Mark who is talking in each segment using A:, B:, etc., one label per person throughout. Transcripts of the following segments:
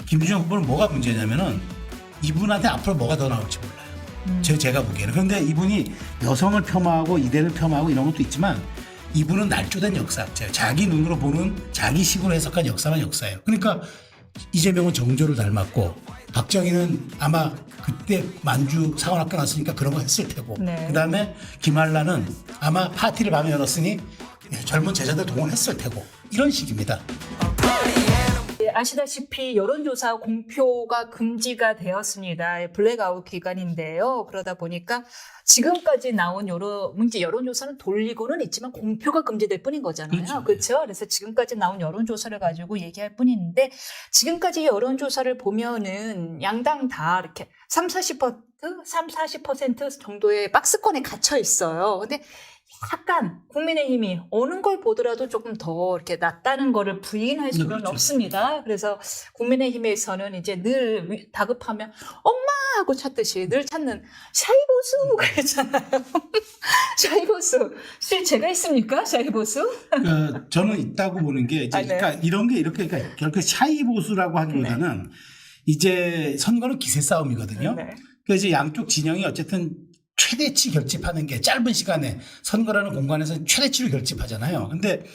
A: 김준영 후보는 뭐가 문제냐면은 이분한테 앞으로 뭐가 더 나올지 몰라요. 제가 보기에는. 그런데 이분이 여성을 폄하하고 이대를 폄하하고 이런 것도 있지만 이분은 날조된 역사학자예요. 자기 눈으로 보는 자기식으로 해석한 역사만 역사예요. 그러니까 이재명은 정조를 닮았고 박정희는 아마 그때 만주 상원학교 나왔으니까 그런 거 했을 테고
B: 네.
A: 그다음에 김한란은 아마 파티를 밤에 열었으니 젊은 제자들 동원했을 테고 이런 식입니다.
B: 아시다시피 여론조사 공표가 금지가 되었습니다. 블랙아웃 기간인데요. 그러다 보니까 지금까지 나온 여론조사는 돌리고는 있지만 공표가 금지될 뿐인 거잖아요. 그렇죠? 그래서 지금까지 나온 여론조사를 가지고 얘기할 뿐인데 지금까지 여론조사를 보면은 양당 다 이렇게 40% 정도의 박스권에 갇혀 있어요. 근데 약간 국민의힘이 어느 걸 보더라도 조금 더 이렇게 낫다는 거를 부인할 수는
A: 그렇죠.
B: 없습니다. 그래서 국민의힘에서는 이제 늘 다급하면 엄마 하고 찾듯이 늘 찾는 샤이보수 그랬잖아요. 샤이보수. 제가 있습니까? 샤이보수?
A: 저는 있다고 보는 게 이제
B: 네.
A: 그러니까 이런 게 이렇게 그러니까 결코 샤이 보수라고 하기보다는 이제 선거는 기세 싸움이거든요.
B: 네.
A: 그래서 이제 양쪽 진영이 어쨌든 최대치 결집하는 게 짧은 시간에 선거라는 공간에서 최대치를 결집하잖아요. 근데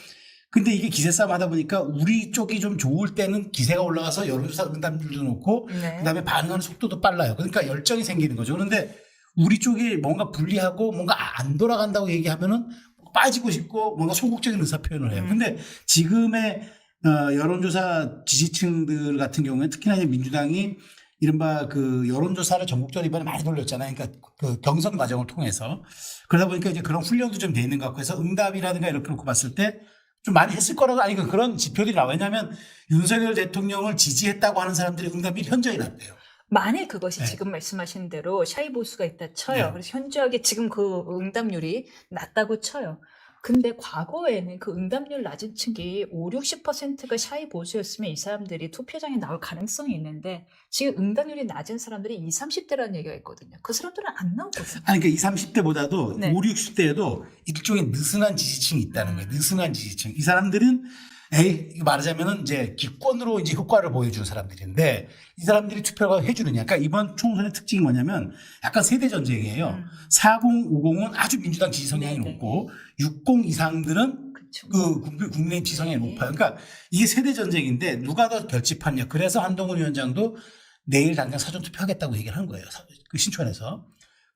A: 이게 기세 싸움 하다 보니까 우리 쪽이 좀 좋을 때는 기세가 올라가서 여론조사 응답률도 높고
B: 네.
A: 그다음에 반응하는 속도도 빨라요. 그러니까 열정이 생기는 거죠. 그런데 우리 쪽이 뭔가 불리하고 뭔가 안 돌아간다고 얘기하면은 빠지고 싶고 뭔가 소극적인 의사 표현을 해요. 근데 지금의 여론조사 지지층들 같은 경우에 특히나 이제 민주당이 이른바 그 여론조사를 전국적으로 이번에 많이 돌렸잖아요. 그러니까 그 경선 과정을 통해서. 그러다 보니까 이제 그런 훈련도 좀 돼 있는 것 같고 해서 응답이라든가 이렇게 놓고 봤을 때 좀 많이 했을 거라고 아니 그런 지표들이 나와요. 왜냐하면 윤석열 대통령을 지지했다고 하는 사람들이 응답이 현저히 낮대요.
B: 만일 그것이
A: 네.
B: 지금 말씀하신 대로 샤이보수가 있다 쳐요.
A: 네.
B: 그래서 현저하게 지금 그 응답률이 낮다고 쳐요. 근데 과거에는 그 응답률 낮은 층이 60%가 샤이보수였으면 이 사람들이 투표장에 나올 가능성이 있는데 지금 응답률이 낮은 사람들이 20, 30대라는 얘기가 있거든요. 그 사람들은 안 나오거든요.
A: 아니 그러니까 20, 30대보다도
B: 네.
A: 50, 60대에도 일종의 느슨한 지지층이 있다는 거예요. 느슨한 지지층. 이 사람들은 이거 말하자면은 이제 기권으로 이제 효과를 보여주는 사람들인데 이 사람들이 투표를 해주느냐. 그러니까 이번 총선의 특징이 뭐냐면 약간 세대 전쟁이에요. 40, 50은 아주 민주당 지지 성향이
B: 네.
A: 높고 60 이상들은
B: 그렇죠.
A: 그 국민의힘 지지 성향이 높아요. 그러니까 이게 세대 전쟁인데 누가 더 결집하냐. 그래서 한동훈 위원장도 내일 당장 사전 투표하겠다고 얘기를 한 거예요. 그 신촌에서.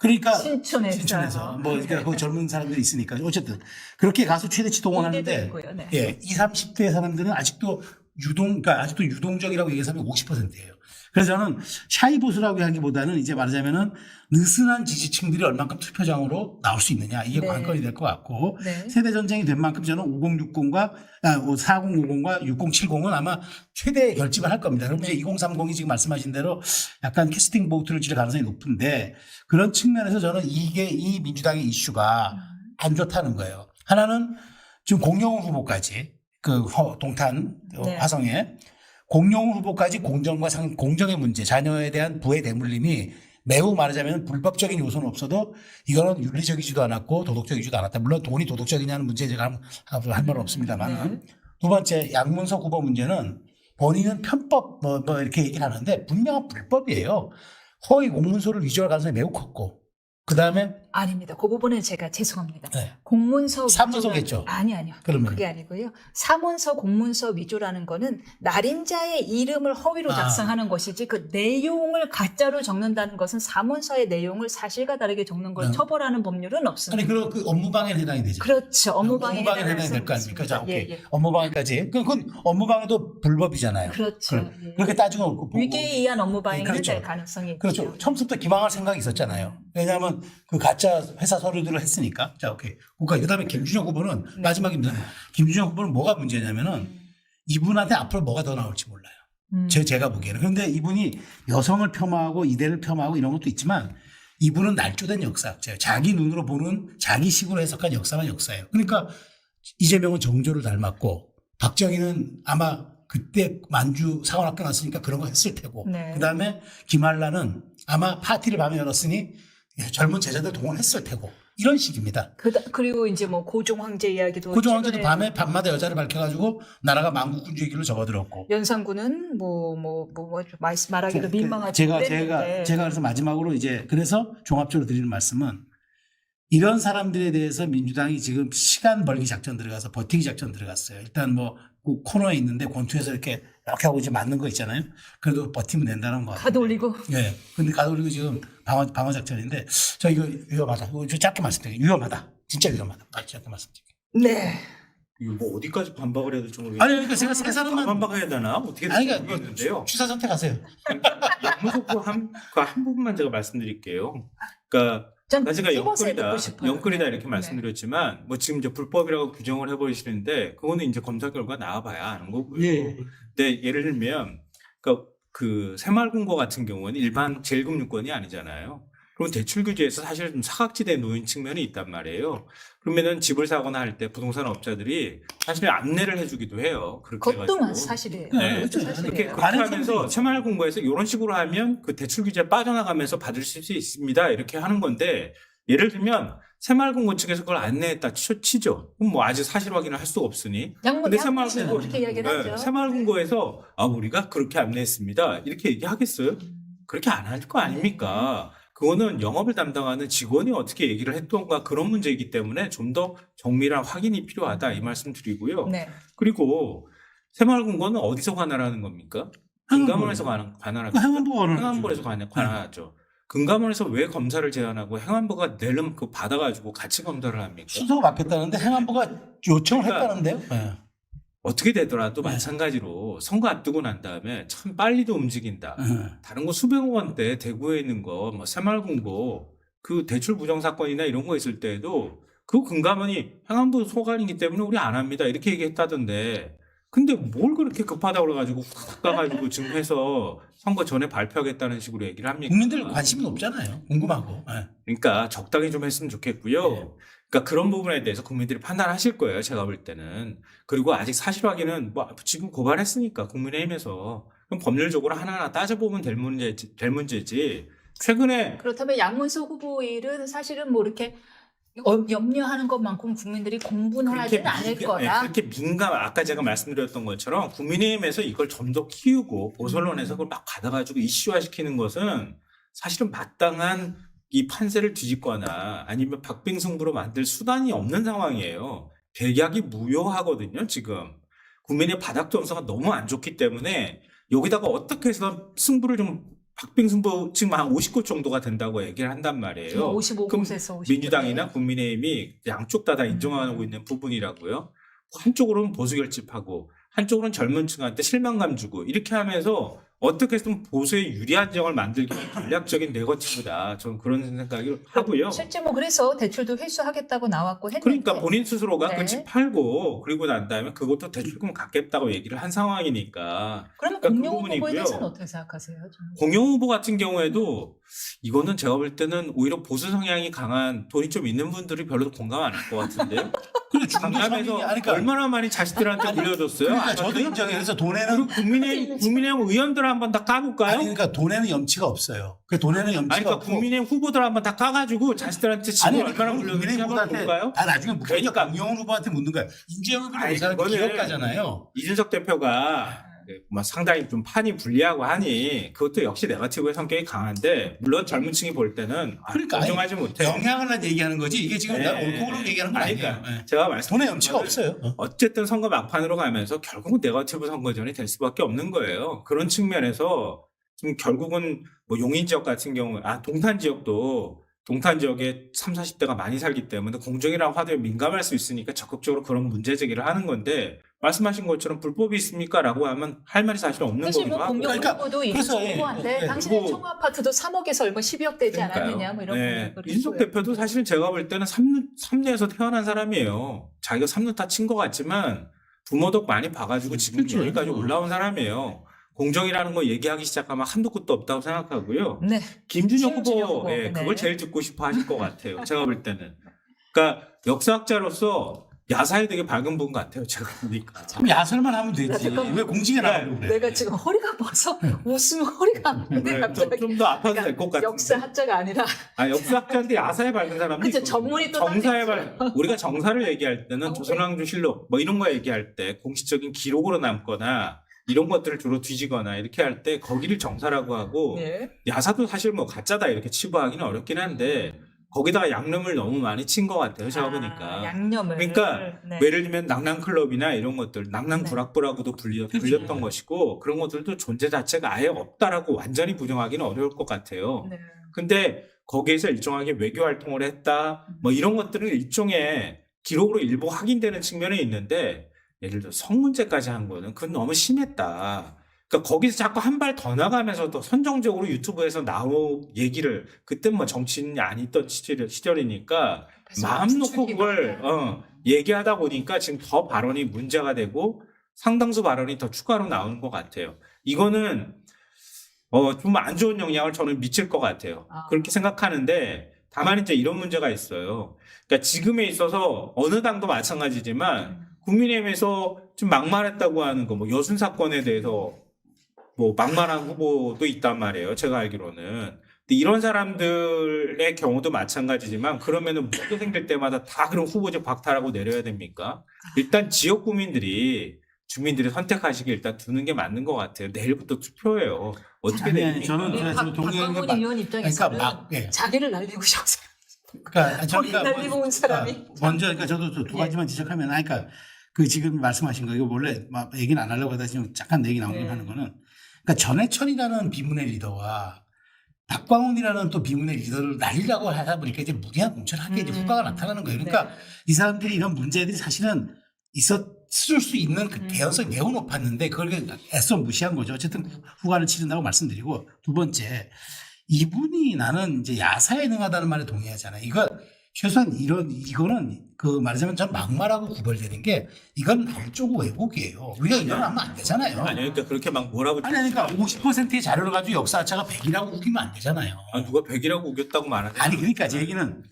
A: 그러니까
B: 신촌에서.
A: 뭐 그러니까 거기 젊은 사람들이 있으니까 어쨌든 그렇게 가서 최대치 동원하는데
B: 의대도 있고요. 네.
A: 예, 20, 30대 사람들은 아직도 그러니까 아직도 유동적이라고 얘기하면 50%예요. 그래서 저는 샤이보수라고 하기보다는 이제 말하자면은 느슨한 지지층들이 얼만큼 투표장으로 나올 수 있느냐 이게
B: 네.
A: 관건이 될 것 같고
B: 네.
A: 세대 전쟁이 된 만큼 저는 5060과 4050과 6070은 아마 최대 결집을 할 겁니다. 그럼 이제 2030이 지금 말씀하신 대로 약간 캐스팅 보트를 칠 가능성이 높은데 그런 측면에서 저는 이 민주당의 이슈가 안 좋다는 거예요. 하나는 지금 공영훈 후보까지 그 동탄
B: 네.
A: 화성에 공영훈 후보까지 공정의 문제, 자녀에 대한 부의 대물림이 매우 말하자면 불법적인 요소는 없어도 이거는 윤리적이지도 않았고 도덕적이지도 않았다. 물론 돈이 도덕적이냐는 문제에 제가 할 말은 없습니다만. 두 번째 양문석 후보 문제는 본인은 편법 뭐 이렇게 얘기를 하는데 분명한 불법이에요. 허위 공문서를 위조할 가능성이 매우 컸고 그다음에
B: 아닙니다. 그 부분은 제가 죄송합니다.
A: 네.
B: 공문서
A: 사문서겠죠.
B: 아니요.
A: 그러면
B: 그게 아니고요. 사문서 공문서 위조라는 거는 날인자의 이름을 허위로 작성하는 것이지 그 내용을 가짜로 적는다는 것은 사문서의 내용을 사실과 다르게 적는 걸 처벌하는 법률은 없습니다.
A: 아니 그 업무방해는 해당이 되죠.
B: 그렇죠. 업무방해에
A: 해당이 될 거 아닙니까? 자, 오케이.
B: 예.
A: 업무방해까지. 그건 업무방해도 불법이잖아요.
B: 그렇죠. 예.
A: 그렇게 따지고 보고.
B: 위계에 의한 업무방해는
A: 그렇죠.
B: 될 가능성이 있죠.
A: 그렇죠. 처음부터 기망할 생각이 있었잖아요. 왜냐하면 그 가짜 회사 서류들을 했으니까. 자, 오케이. 그러니까 그다음에 김준영 후보는 마지막입니다. 김준영 후보는 뭐가 문제냐면은 이분한테 앞으로 뭐가 더 나올지 몰라요. 제가 보기에는. 그런데 이분이 여성을 폄하하고 이대를 겸하고 이런 것도 있지만 이분은 날조된 역사학자예요. 자기 눈으로 보는 자기식으로 해석한 역사만 역사예요. 그러니까 이재명은 정조를 닮았고 박정희는 아마 그때 만주 상원학교 나왔으니까 그런 거 했을 테고
B: 네.
A: 그다음에 김한란은 아마 파티를 밤에 열었으니 젊은 제자들 동원했을 테고 이런 식입니다.
B: 그리고 이제 뭐 고종 황제 이야기도
A: 고종 황제도
B: 최근에
A: 밤에 밤마다 여자를 밝혀가지고 나라가 만국군주의기로 접어들었고.
B: 연산군은 말하기도
A: 그,
B: 민망하지.
A: 제가 그래서 마지막으로 이제 그래서 종합적으로 드리는 말씀은 이런 사람들에 대해서 민주당이 지금 시간 벌기 작전 들어가서 버티기 작전 들어갔어요. 일단 그 코너에 있는데 권투에서 이렇게 하고 이제 맞는 거 있잖아요. 그래도 버티면 된다는 거 같아요.
B: 가도 올리고.
A: 예. 근데 가도 올리고 지금 방어 작전인데 저 이거 위험하다. 이거 좀 짧게 말씀드릴게요. 위험하다. 진짜 위험하다. 짧게 말씀드릴게요.
B: 네.
C: 이거 뭐 어디까지 반박을 해야 될지 모르겠는데.
A: 아니 그러니까 제가 세 사람만
C: 반박해야 되나? 어떻게
A: 아니
C: 될지
A: 그러니까
C: 모르겠는데요.
A: 취사 선택하세요.
C: 양무소부 한 부분만 제가 말씀드릴게요. 그러니까
B: 전
C: 제가
B: 찝어서 듣고 싶어요.
C: 영끌이다 이렇게
B: 네.
C: 말씀드렸지만 뭐 지금 이제 불법이라고 규정을 해버리시는데 그거는 이제 검사 결과 나와봐야 아는 거고요.
A: 예.
C: 근데 예를 들면 그러니까 그 새마을금고 같은 경우는 일반 제1금융권이 아니잖아요. 그럼 대출 규제에서 사실 좀 사각지대에 놓인 측면이 있단 말이에요. 그러면은 집을 사거나 할 때 부동산 업자들이 사실 안내를 해주기도 해요. 그렇게
B: 그것도
C: 해가지고.
B: 사실이에요.
C: 네.
B: 그것도
C: 이렇게
B: 사실이에요.
C: 그렇게
A: 많은
C: 하면서
A: 사람들이
C: 새마을금고에서 이런 식으로 하면 그 대출 규제 빠져나가면서 받을 수 있습니다. 이렇게 하는 건데 예를 들면 새마을금고 측에서 그걸 안내했다 치죠. 그럼 뭐 아직 사실 확인을 할 수가 없으니. 근데 새마을금고
B: 그렇게 이야기를 하죠.
C: 새마을금고에서 우리가 그렇게 안내했습니다. 이렇게 얘기하겠어요? 그렇게 안 할 거 아닙니까? 그거는 영업을 담당하는 직원이 어떻게 얘기를 했던가 그런 문제이기 때문에 좀 더 정밀한 확인이 필요하다 이 말씀 드리고요.
B: 네.
C: 그리고 새마을금고는 어디서 관할하는 겁니까? 금감원에서 관할하죠. 행안부에서 관할하죠. 금감원에서 왜 검사를 제안하고 행안부가 내려면 그거 받아가지고 같이 검사를 합니까?
A: 순서가 바뀌었다는데 행안부가 요청을
C: 그러니까
A: 했다는데요. 네.
C: 어떻게 되더라도
A: 네.
C: 마찬가지로 선거 앞두고 난 다음에 참 빨리도 움직인다. 다른 거 수백억 원대 대구에 있는 거 뭐 새마을금고 그 대출 부정 사건이나 이런 거 있을 때에도 그 금감원이 행안부 소관이기 때문에 우리 안 합니다 이렇게 얘기했다던데 근데 뭘 그렇게 급하다고 그래가지고 훅 가가지고 지금 해서 선거 전에 발표하겠다는 식으로 얘기를 합니까?
A: 국민들 관심이 높잖아요. 궁금하고. 네.
C: 그러니까 적당히 좀 했으면 좋겠고요.
A: 네.
C: 그러니까 그런 부분에 대해서 국민들이 판단하실 거예요. 제가 볼 때는. 그리고 아직 사실 확인은 뭐 지금 고발했으니까 국민의힘에서 그럼 법률적으로 하나하나 따져보면 될 문제지. 최근에
B: 그렇다면 양문석 후보 일은 사실은 뭐 이렇게 염려하는 것만큼 국민들이 공분하지는 않을 거다.
C: 그렇게 아까 제가 말씀드렸던 것처럼 국민의힘에서 이걸 좀 더 키우고 보수언론에서 그걸 막 받아가지고 이슈화시키는 것은 사실은 마땅한 이 판세를 뒤집거나 아니면 박빙승부로 만들 수단이 없는 상황이에요. 백약이 무효하거든요, 지금. 국민의 바닥 점수가 너무 안 좋기 때문에 여기다가 어떻게 해서 승부를 좀 박빙승부 지금 한 50곳 정도가 된다고 얘기를 한단 말이에요.
B: 55곳에서 50곳.
C: 민주당이나 국민의힘이 양쪽 다 인정하고 있는 부분이라고요. 한쪽으로는 보수 결집하고 한쪽으로는 젊은 층한테 실망감 주고 이렇게 하면서 어떻게 해서든 보수에 유리한 지형을 만들기 위한 전략적인 네거티브다. 저는 그런 생각이 하고요.
B: 실제 뭐 그래서 대출도 회수하겠다고 나왔고 했는데.
C: 그러니까 본인 스스로가
B: 네.
C: 그 집 팔고 그리고 난 다음에 그것도 대출금 갚겠다고 얘기를 한 상황이니까.
B: 그러면
C: 그러니까 그
B: 공룡 후보에
C: 부분이고요.
B: 대해서는 어떻게 생각하세요? 저는?
C: 공영 후보 같은 경우에도 이거는 제가 볼 때는 오히려 보수 성향이 강한 돈이 좀 있는 분들이 별로 공감 안 할 것 같은데요.
A: 그리고 중도
C: 강남에서
A: 서민이 아니까
C: 얼마나 많이 자식들한테 물려줬어요?
A: 그러니까 저도 인정해요. 그래서 돈에는
C: 국민의힘 의원들 한번 다 까볼까요?
A: 아니 그러니까 돈에는 염치가 없어요. 그 돈에는 염치가
C: 아니, 그러니까
A: 없고
C: 국민의힘 후보들 한번 다 까가지고 자식들한테 지금 얼마나 물려줬는지
A: 국민의힘
C: 한번
A: 후보한테
C: 볼까요?
A: 다 나중에 묻겠죠.
C: 그러니까.
A: 공영훈 후보한테 묻는 거예요. 인재영 후보는
C: 아니,
A: 이 사람
C: 그거는
A: 기업가잖아요.
C: 이준석 대표가 뭐 상당히 좀 판이 불리하고 하니 그것도 역시 네거티브의 성격이 강한데 물론 젊은 층이 볼 때는
A: 그러니까
C: 걱정하지 못해요.
A: 영향을 얘기하는 거지 이게 지금 내가 옳고 그름 얘기하는 건 아니에요.
C: 그러니까
A: 네.
C: 제가 말씀
A: 돈에 염치가 없어요.
C: 어쨌든 선거 막판으로 가면서 결국은 네거티브 선거전이 될 수밖에 없는 거예요. 그런 측면에서 지금 결국은 뭐 용인 지역 같은 경우, 동탄 지역도 동탄 지역에 30, 40대가 많이 살기 때문에 공정이라는 화두에 민감할 수 있으니까 적극적으로 그런 문제 제기를 하는 건데 말씀하신 것처럼 불법이 있습니까? 라고 하면 할 말이 사실 없는
B: 사실
C: 거기도
B: 뭐
C: 하고.
B: 공룡
A: 그러니까
B: 후보도
A: 그래서
B: 이준석 후보한테
A: 예,
B: 당신의
C: 그리고-
B: 총아파트도 3억에서 얼마 10억 되지 않았느냐 뭐 이런
C: 네.
B: 분들이
C: 이준석
B: 있고요.
C: 대표도 사실은 제가 볼 때는 삼류에서 태어난 사람이에요. 자기가 삼류 다 친 것 같지만 부모 덕 많이 봐가지고 지금
A: 그렇죠.
C: 여기까지 올라온 사람이에요. 공정이라는 거 얘기하기 시작하면 한도 끝도 없다고 생각하고요.
B: 네.
C: 김준혁
B: 김준혁
C: 후보,
B: 후보,
C: 예,
B: 네.
C: 그걸 제일 듣고 싶어 하실 것 같아요. 제가 볼 때는. 그러니까 역사학자로서 야사에 되게 밝은 분 같아요. 제가 보니까.
A: 그럼 야설만 하면 되지.
B: 잠깐만.
A: 왜 공직에 나가려고 그래?
B: 내가 지금 허리가 아파서 웃으면 허리가 아픈데 갑자기
C: 좀 더 아파도 될 것 같은데.
B: 역사 학자가 아니라
C: 역사학자인데 야사에 밝은 사람이
B: 그쵸,
C: 있거든요.
B: 전문이 또
C: 정사에
B: 따로
C: 밝 우리가 정사를 얘기할 때는 조선왕조실록 뭐 이런 거 얘기할 때 공식적인 기록으로 남거나 이런 것들을 주로 뒤지거나 이렇게 할 때 거기를 정사라고 하고
B: 네.
C: 야사도 사실 뭐 가짜다 이렇게 치부하기는 어렵긴 한데 거기다가 양념을 너무 많이 친 것 같아요. 제가 보니까.
B: 양념을.
C: 그러니까
B: 네.
C: 예를 들면 낭낭클럽이나 이런 것들 낭낭구락부라고도 불렸던 것이고 그런 것들도 존재 자체가 아예 없다라고 완전히 부정하기는 어려울 것 같아요.
B: 네.
C: 근데 거기에서 일정하게 외교 활동을 했다 뭐 이런 것들은 일종의 기록으로 일부 확인되는 측면이 있는데 예를 들어 성문제까지 한 거는 그건 너무 심했다. 그러니까 거기서 자꾸 한 발 더 나가면서도 선정적으로 유튜브에서 나온 얘기를 그때 뭐 정치인이 아니던 시절이니까 마음 놓고 그걸 얘기하다 보니까 지금 더 발언이 문제가 되고 상당수 발언이 더 추가로 나오는 것 같아요. 이거는 좀 안 좋은 영향을 저는 미칠 것 같아요. 그렇게 생각하는데 다만 이제 이런 문제가 있어요. 그러니까 지금에 있어서 어느 당도 마찬가지지만 국민의힘에서 좀 막말했다고 하는 거, 뭐 여순 사건에 대해서 뭐 막말한 후보도 있단 말이에요. 제가 알기로는. 근데 이런 사람들의 경우도 마찬가지지만 그러면은 문제 생길 때마다 다 그런 후보직 박탈하고 내려야 됩니까? 일단 지역 주민들이 선택하시길 일단 두는 게 맞는 것 같아요. 내일부터 투표예요. 어떻게
A: 아니,
C: 됩니까?
A: 저는 동의하는
B: 박광훈
A: 건
B: 의원 입장에서는
A: 예.
B: 자기를 날리고 싶어서
A: 그러니까
B: 거기 날리고 온 사람이.
A: 먼저 그러니까 저도 두 가지만 지적하면 그러니까 그 지금 말씀하신 거 이거 원래 막 얘기는 안 하려고 하다 지금 잠깐 얘기 나오긴 하는 거는 그러니까 전해철이라는 비문의 리더와 박광훈이라는 또 비문의 리더를 날리려고 하다 보니까 이제 무리한 공천을 하게 이제 후과가 나타나는 거예요. 그러니까 이 사람들이 이런 문제들이 사실은 있었을 수 있는 그 개연성이 매우 높았는데 그걸 애써 무시한 거죠. 어쨌든 후과를 치른다고 말씀드리고 두 번째 이분이 나는 이제 야사에 능하다는 말에 동의하잖아요. 이거 최소한 이거는 그 말하자면 전 막말하고 구별되는 게 이건 날조고 왜곡이에요. 우리가 이건 하면 안 되잖아요.
C: 아니 그러니까 그렇게 막 뭐라고
A: 아니 그러니까 50%의 자료를 가지고 역사학자가 100이라고 우기면 안 되잖아요.
C: 누가 100이라고 우겼다고 말하는
A: 아니 그러니까 제 얘기는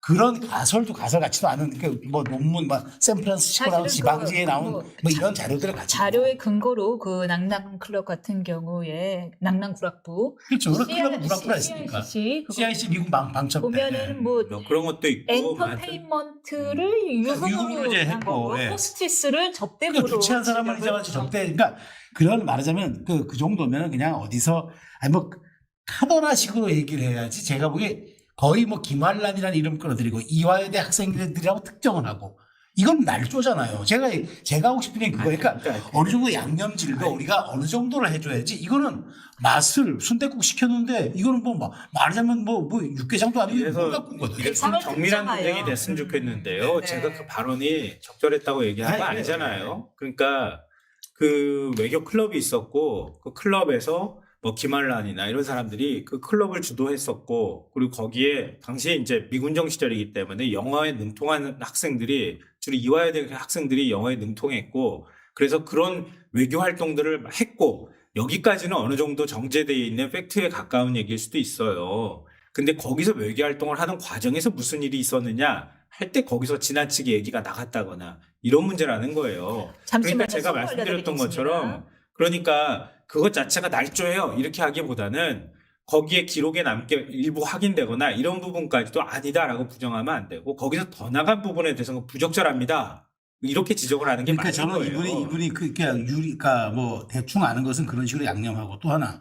A: 그런 가설도 가설 같지도 않은 뭐 논문 막 샌프란시스코라는
B: 사실은
A: 지방지에
B: 그
A: 나온
B: 뭐
A: 뭐 이런 자료들을 가지고
B: 자료의 근거로 그 낭낭 클럽 같은 경우에 낭낭 구락부
A: 그렇죠. 그런 클럽은 무락부라 했으니까. CIC 미국 방첩
B: 보면은 뭐
C: 그런 것도 있고
B: 엔터테인먼트를
A: 유흥으로
B: 유흥으로
A: 이제
B: 한
A: 했고,
B: 거고
A: 예.
B: 호스티스를
A: 그러니까
B: 접대부로
A: 주최한 사람만
B: 지정을
A: 이자마자 접대. 그러니까 그런 말하자면 그 정도면은 그냥 어디서 아니 뭐 카더라식으로 얘기를 해야지. 제가 보기에 거의 뭐 김환란이라는 이름 끌어들이고 이화여대 학생들이라고 특정을 하고 이건 날조잖아요. 제가 하고 싶은 게 그거예요. 그러니까 어느 정도 양념질도 우리가 어느 정도를 해줘야지. 이거는 맛을 순댓국 시켰는데 이거는 뭐 말하자면 뭐 육개장도 아니고
C: 그래서
A: 뭘 갖고 온 거죠.
C: 이게 좀
B: 상을
C: 정밀한
B: 듣잖아요.
C: 논쟁이 됐으면 좋겠는데요.
B: 네.
C: 제가 그 발언이 적절했다고 얘기한 거
A: 아니,
C: 아니잖아요. 그러니까 그 외교 클럽이 있었고 그 클럽에서 뭐 김한란이나 이런 사람들이 그 클럽을 주도했었고 그리고 거기에 당시에 이제 미군정 시절이기 때문에 영어에 능통한 학생들이 주로 이화여대 학생들이 영어에 능통했고 그래서 그런 외교 활동들을 했고 여기까지는 어느 정도 정제되어 있는 팩트에 가까운 얘기일 수도 있어요. 근데 거기서 외교 활동을 하는 과정에서 무슨 일이 있었느냐 할 때 거기서 지나치게 얘기가 나갔다거나 이런 문제라는 거예요.
B: 잠시만요.
C: 그러니까 제가
B: 수고
C: 말씀드렸던
B: 알려드리겠습니다.
C: 것처럼 그러니까 그것 자체가 날조예요. 이렇게 하기보다는 거기에 기록에 남게 일부 확인되거나 이런 부분까지도 아니다라고 부정하면 안 되고 거기서 더 나간 부분에 대해서는 부적절합니다. 이렇게 지적을 하는 게
A: 그러니까
C: 맞는
A: 저는
C: 거예요.
A: 이분이 그러니까 그러니까 뭐 대충 아는 것은 그런 식으로 양념하고 또 하나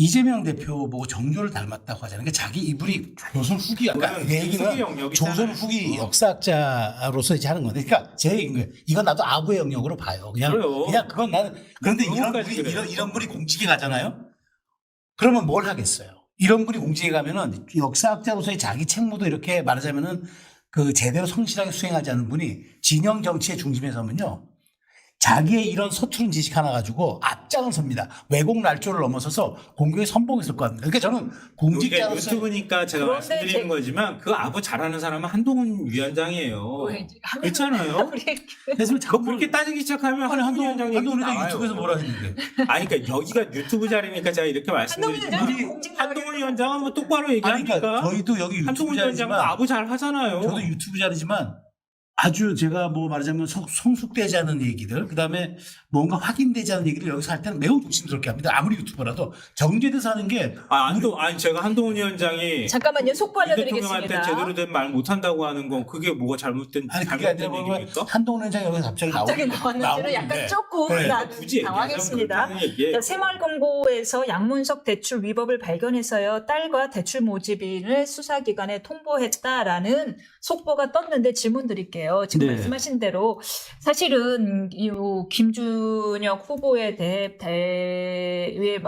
A: 이재명 대표 보고 정조를 닮았다고 하잖아요. 그러니까 이분이 조선 후기 그러니까
C: 그거는
A: 내 얘기는
C: 후기 영역이잖아요.
A: 조선 후기 역사학자로서 이제 하는 건데, 그러니까 제 얘기인 거예요. 이건 나도 아부의 영역으로 봐요. 그냥 그건 나는 그런데 이런 분이 공직에 가잖아요. 그러면 뭘 하겠어요? 이런 분이 공직에 가면은 역사학자로서의 자기 책무도 이렇게 말하자면은 그 제대로 성실하게 수행하지 않는 분이 진영 정치의 중심에 서면요. 자기의 이런 서투른 지식 하나 가지고 앞장을 섭니다. 왜곡 날조를 넘어서서 공격에 선봉했을 것 같습니다. 그러니까 저는
C: 이게
A: 공직자로서
C: 유튜브니까 제가
B: 그런데
C: 말씀드리는 거지만 그 아부 잘하는 사람은 한동훈 위원장이에요. 그렇잖아요.
A: 그래서
C: 뭐
A: 자꾸
C: 그렇게 따지기 시작하면 한동훈 위원장 얘기 나와요.
A: 유튜브에서 뭐라 했는데.
C: 아니 그러니까 여기가 유튜브 자리니까 제가 이렇게 말씀드리지만 한동훈 위원장은 뭐 똑바로
A: 아니,
C: 얘기하니까
A: 그러니까 저희도 여기 유튜브
C: 한동훈 위원장은
A: 자리지만
C: 아부 잘 하잖아요.
A: 저도 유튜브 자리지만 아주 제가 뭐 말하자면 성숙되지 않은 얘기들, 그 다음에 뭔가 확인되지 않은 얘기를 여기서 할 때는 매우 조심스럽게 합니다. 아무리 유튜버라도 정제돼서 하는 게
C: 제가 한동훈 위원장이
B: 잠깐만요. 속보
C: 이 대통령한테
B: 알려드리겠습니다.
C: 제대로 된 말 못한다고 하는 건 그게 뭐가 잘못된
A: 아니 그게 아니라
C: 잘못된
A: 보면
C: 얘기입니까?
A: 한동훈 위원장이 여기서 갑자기
B: 나왔는지는 약간 조금
A: 네.
C: 굳이
B: 당황했습니다.
C: 얘기하면
B: 새마을금고에서 양문석 대출 위법을 발견해서요. 딸과 대출 모집인을 수사기관에 통보했다라는 속보가 떴는데 질문 드릴게요. 지금
A: 네.
B: 말씀하신 대로 사실은 이 김준혁 후보에 대해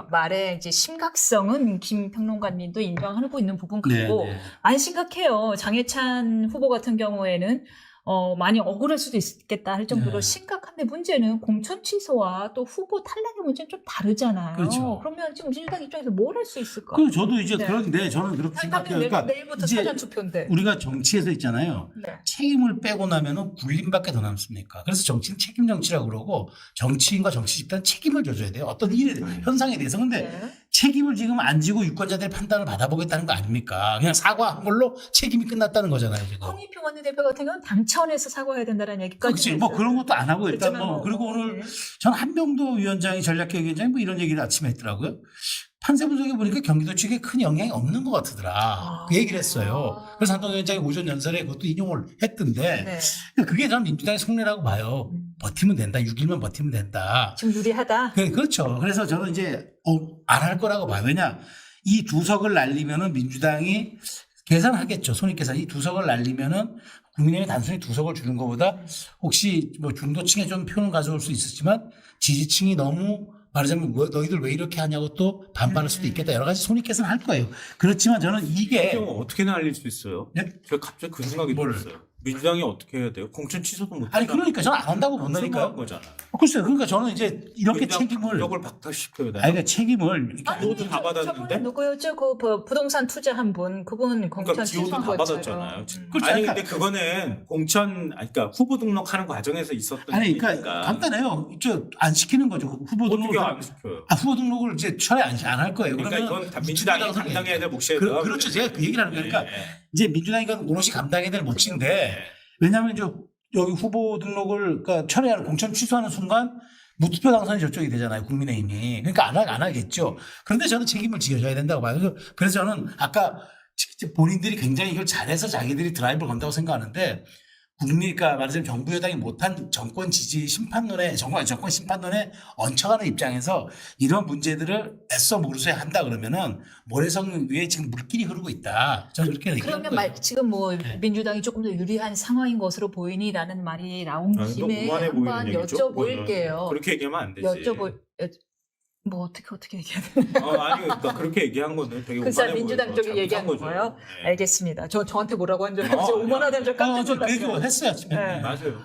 B: 말의 이제 심각성은 김 평론가님도 인정하고 있는 부분 같고 안 심각해요. 장해찬 후보 같은 경우에는 많이 억울할 수도 있겠다 할 정도로
A: 네.
B: 심각한데 문제는 공천 취소와 또 후보 탈락의 문제는 좀 다르잖아요.
A: 그렇죠.
B: 그러면 지금 민주당 입장에서 뭘 할 수 있을까?
A: 그 저도 이제
B: 네.
A: 그런데 저는 그렇게 생각해요. 그러니까
B: 내일부터
A: 이제
B: 사전 투표인데.
A: 우리가 정치에서 있잖아요.
B: 네.
A: 책임을 빼고 나면은 굴림밖에 더 남습니까? 그래서 정치는 책임 정치라고 그러고 정치인과 정치 집단은 책임을 져줘야 돼요. 어떤 일에 현상에 대해서. 근데
B: 네.
A: 책임을 지금 안 지고 유권자들의 판단을 받아보겠다는 거 아닙니까? 그냥 사과한 걸로 책임이 끝났다는 거잖아요, 지금.
B: 홍익표 원내대표 같은 경우는 당 차원에서 사과해야 된다는 얘기까지.
A: 그렇지. 뭐 그런 것도 안 하고 일단
B: 그렇지만
A: 뭐 그리고 오늘
B: 네.
A: 전 한병도 위원장이 전략기획위원장이 뭐 이런 얘기를 아침에 했더라고요. 판세 분석해 보니까 경기도 측에 큰 영향이 없는 것 같더라. 그 얘기를 했어요. 그래서 한동훈 위원장이 오전 연설에 그것도 인용을 했던데
B: 네.
A: 그게 저는 민주당의 속내라고 봐요. 버티면 된다. 6일만 버티면 된다.
B: 지금 유리하다.
A: 그렇죠. 그래서 저는 이제 안 할 거라고 봐요. 왜냐 이 두 석을 날리면은 민주당이 계산하겠죠. 손익계산. 이 두 석을 날리면은 국민의힘이 단순히 두 석을 주는 것보다 혹시 뭐 중도층에 좀 표는 가져올 수 있었지만 지지층이 너무 말하자면 뭐 너희들 왜 이렇게 하냐고 또 반발할 수도 있겠다. 여러 가지 손익계산 할 거예요. 그렇지만 저는 이게
C: 어떻게 날릴 수 있어요?
A: 네?
C: 제가 갑자기 그 생각이
A: 뭘?
C: 들었어요. 민주당이 어떻게 해야 돼요? 공천 취소도 못
A: 아니 그러니까 저는 안 한다고 본다니까요.
C: 거잖아.
A: 글쎄요. 그러니까 저는 이제 이렇게 책임을
C: 력을 박탈시켜야 돼.
A: 아니 그러니까 책임을 이렇게
C: 모두 다 받았는데?
B: 저번에 누구였죠? 그 부동산 투자한 분. 그분 공천
C: 그러니까 기호도
B: 취소한
C: 다
B: 거였죠.
C: 받았잖아요.
A: 그렇죠.
C: 아니
A: 그러니까-
C: 근데 그거는 그러니까 후보 등록하는 과정에서 있었던
A: 아니
C: 일이니까.
A: 그러니까 간단해요. 저 안 시키는 거죠. 후보
C: 어떻게
A: 등록을
C: 안 시켜요?
A: 후보 등록을 이제 철회 안 할 거예요.
C: 그러니까
A: 그러면
C: 이건 민주당이 감당해야 될 몫이에요.
A: 그렇죠. 제가 그 얘기를 하는 거니까
C: 네.
A: 이제 민주당이 이건 오롯이 감당해야 될 몫인데 왜냐하면 이제 여기 후보 등록을 그러니까 철회하는 공천 취소하는 순간 무투표 당선이 저쪽이 되잖아요. 국민의힘이. 그러니까 안 하겠죠. 그런데 저는 책임을 지어줘야 된다고 봐요. 그래서 저는 아까 본인들이 굉장히 이걸 잘해서 자기들이 드라이브를 건다고 생각하는데 그러니까 말하자면 정부 여당이 못한 정권 지지 심판론에 정권 심판론에 얹혀가는 입장에서 이런 문제들을 애써 무르서야 한다 그러면은 모래성 위에 지금 물길이 흐르고 있다. 저는 그렇게 얘기하는
B: 그러면
A: 거예요.
B: 지금 뭐
A: 네.
B: 민주당이 조금 더 유리한 상황인 것으로 보이니라는 말이 나온 김에
C: 오만해
B: 한번
C: 보이는 얘기죠.
B: 여쭤볼게요.
C: 그렇게 얘기하면 안 되지.
B: 뭐 어떻게 얘기해야 되나?
C: 아니 그러니까 그렇게 얘기한 거는 되게
B: 그래서
C: 오만해
B: 민주당
C: 보여서
B: 쪽이 얘기한
C: 잘못한 거죠.
B: 거예요.
C: 네.
B: 알겠습니다. 저한테 뭐라고 한 줄 알았어요. 오만하다는 줄 깜짝
A: 저 그 얘기
B: 놀랐어요.
A: 했어요 아침에.
B: 네.
C: 맞아요.